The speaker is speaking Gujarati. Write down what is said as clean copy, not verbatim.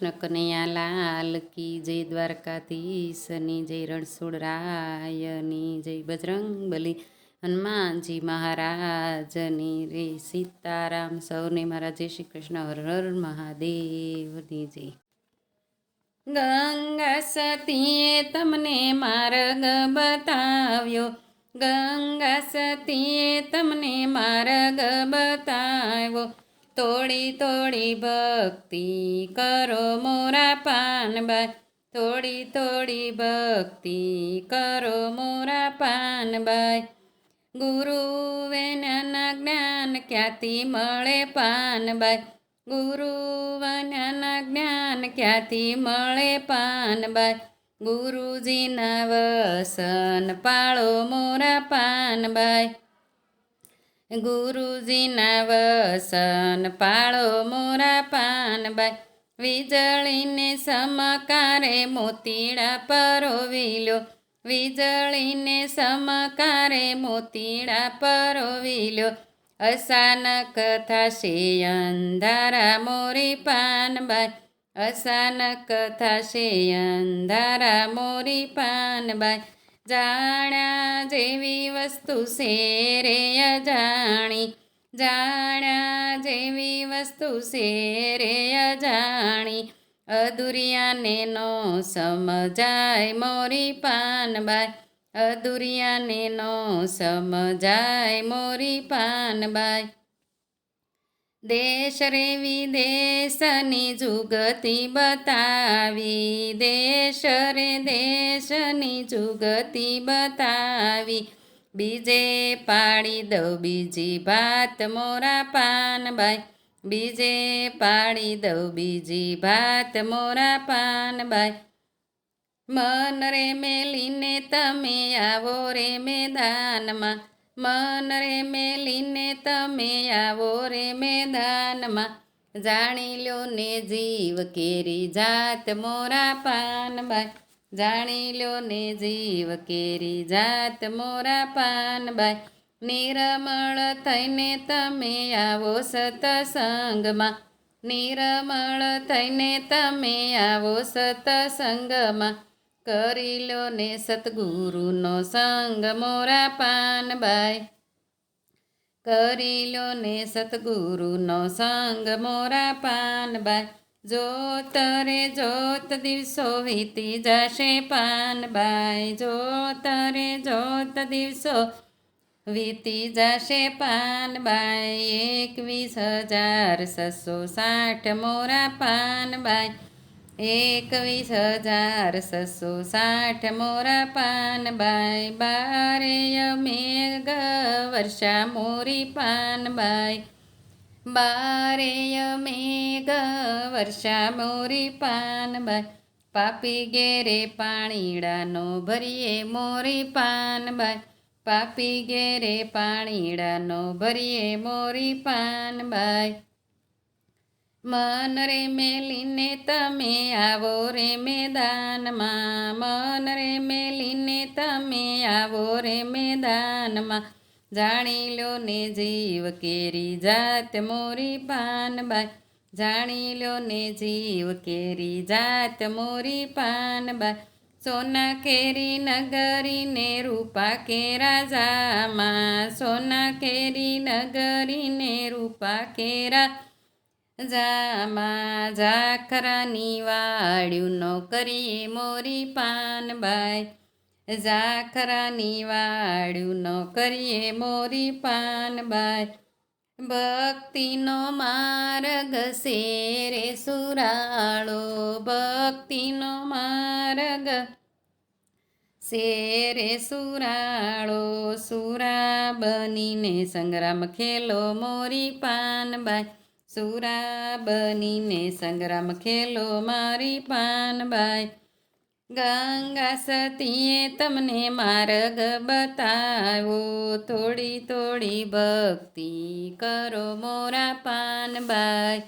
કૃષ્ણ કનૈયા લાલ કી જય, દ્વારકાધીશની જય, રણછોડરાયની જય, બજરંગબલી હનુમાનજી મહારાજની રે, સીતારામ સૌને મારા જય શ્રી કૃષ્ણ, હર હર મહાદેવની જય. ગંગા સતીએ તમને માર્ગ બતાવ્યો, ગંગા સતીએ તમને માર્ગ બતાવ્યો, થોડી થોડી ભક્તિ કરો મોરા પાનબાઈ, થોડી થોડી ભક્તિ કરો મોરા પાનબાઈ. ગુરુવે જ્ઞાન જ્ઞાન ક્યાંથી મળે પાનબાઈ, ગુરુવના જ્ઞાન ક્યાંથી મળે પાનબાઈ. ગુરુજીના વસન પાળો મોરા પાનબાઈ, ગુરુજીના વસન પાળો મોરા પાનબાઈ. વીજળીને સમકારે મોતીડા પરોવી લો, વીજળીને સમકારે મોતીડા પરોવી લો. અચાનક થશે અંધારા મોરી પાનબાઈ, અચાનક થશે અંધારા મોરી પાનબાઈ. જાણ્યા જેવી વસ્તુ છે રે અજાણી, જાણ્યા જેવી વસ્તુ છે રે અજાણી. અધુરિયાને નો સમજાય મોરી પાનબાઈ, અધુરિયાને નો સમજાય મોરી પાનબાઈ. દેશ રે વિદેશની જુગતી બતાવી, દેશ રે દેશની જુગતી બતાવી. બીજે પાડી દઉં બીજી ભાત મોરા પાનબાઈ, બીજે પાડી દઉં બીજી ભાત મોરા પાનબાઈ. મન રે મેલીને તમે આવો રે મેદાનમાં, મન રે મેલીને તમે આવો રે મેદાનમાં. જાણી લો ને જીવ કેરી જાત મોરા પાનબાઈ, જાણી લો ને જીવ કેરી જાત મોરા પાનબાઈ. નિર્મળ થઈને તમે આવો સતસંગમાં, નિર્મળ થઈને તમે આવો સતસંગમાં. કરી લો ને સતગુરુનો સંગ મોરા પાનબાઈ, કરી લો ને સતગુરુનો સંગ મોરા પાનબાઈ. જોત રે જોત દિવસો વીતી જશે પાનબાઈ, જોત રે જોત દિવસો વીતી જશે પાનબાઈ. 21,660 મોરા પાનબાઈ, 21,660 મોરા પાનબાઈ. બારેય મેઘ વર્ષા મોરી પાનબાઈ, બારેય મેઘ વર્ષા મોરી પાનબાઈ. પાપી ઘેરે પાણીડાનો ભરીએ મોરી પાનબાઈ, પાપી ઘેરે પાણીડાનો ભરીએ મોરી પાનબાઈ. મન રે મેલીને તમે આવો રે મેદાનમાં, મન રે મેલીને તમે આવો રે મેદાનમાં. જાણી લો ને જીવ કેરી જાત મોરી પાનબાઈ, જાણી લો ને જીવ કેરી જાત મોરી પાનબાઈ. સોના કેરી નગરીને રૂપા કેરા જામાં, સોના કેરી નગરીને રૂપા કેરા જામાં. ઝાખરાની વાળ્યું નો કરીએ મોરી પાનબાઈ, ઝાખરાની વાળ્યું નો કરીએ મોરી પાનબાઈ. ભક્તિનો માર્ગ છે રે સુરાળો, ભક્તિનો માર્ગ છે રે સુરાળો. સુરા બનીને સંગ્રામ ખેલો મોરી પાનબાઈ, સુરા બનીને સંગ્રામ ખેલો મારી પાનબાઈ. ગંગા સતીએ તમને માર્ગ બતાવ્યો, થોડી થોડી ભક્તિ કરો મોરા પાનબાઈ.